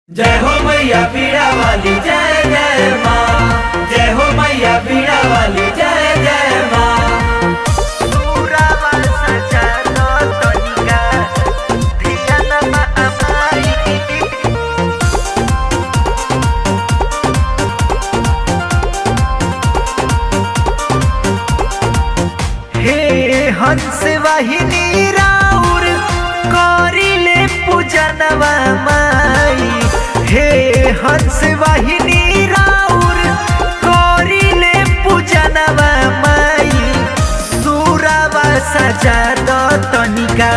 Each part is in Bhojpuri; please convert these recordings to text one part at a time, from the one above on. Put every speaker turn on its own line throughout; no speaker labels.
जय हो मैया पीड़ा वाली जय जय माँ। जय हो मैया पीड़ा वाली जय जय माँ।
हे हंस वाहिनी राउर करिले पूजनवा माई। हे हंस वाहिनी राउर करिले पूजनवा माई। सुरावा सजा द तनिका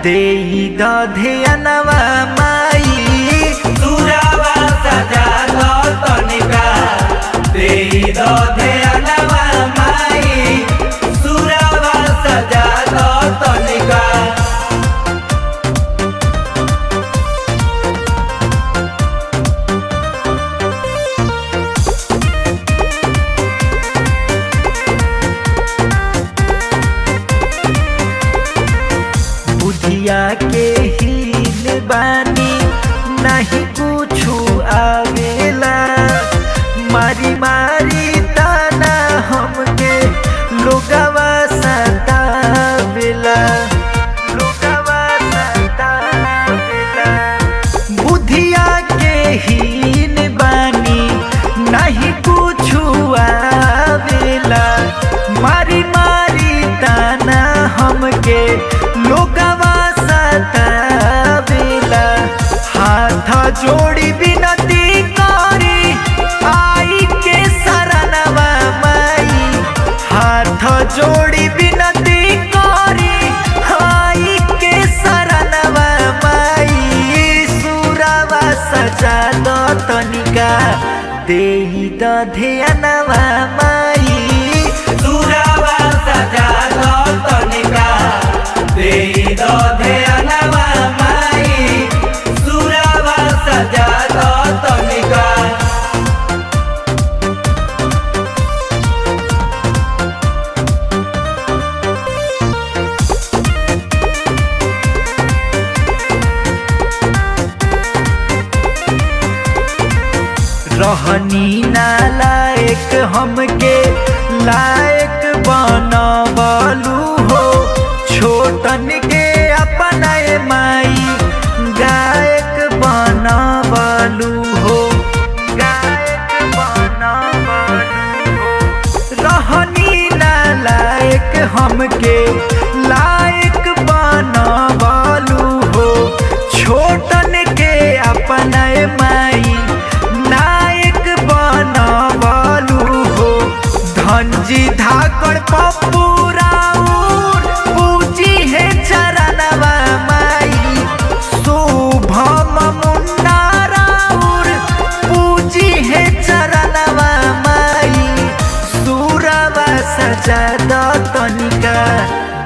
देई द ध्यानवा माई।
सुरावा सजा दो तनिका देई दो ध्यानवा माई। सुरावा सजा दो तनिका।
बुधिया के हीन बानी नहीं कुछु आवेला। मारी मारी ताना हमके लोगवा सतावेला। लोगवा सतावेला। बुधिया के हीन बानी नहीं कुछु आवेला। मारी मारी ताना हमके लोगवा सतावेला। हाथ जोड़ी विनती करी आई के शरणवा माई। हाथ जोड़ी विनती करी आई के शरणवा माई। सुरवा सजा द तनिका देई द ध्यानवा माई।
सुरावा सजा दो तनिका देई दो ध्यानवा माई। सुरावा सजा दो तनिका।
रहनी ना लायक हमके लायक बनवलू हो। छोटन के अपनाए माई गायक बनवलू हो। गायक बनवलू हो। रहनी ना लायक हमके लायक बनवलू हो। छोटन के अपनाए माई नायक बनवलू हो। धनजी धाकड़ पप्पू राउर पूजी है चरणवा माई। शुभम मुन्ना राउर पूजी है चरणवा माई। सुरवा सजा द तनिका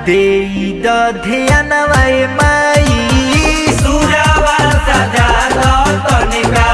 देई द ध्यानवा माई।
सुरावा सजा दो तनिका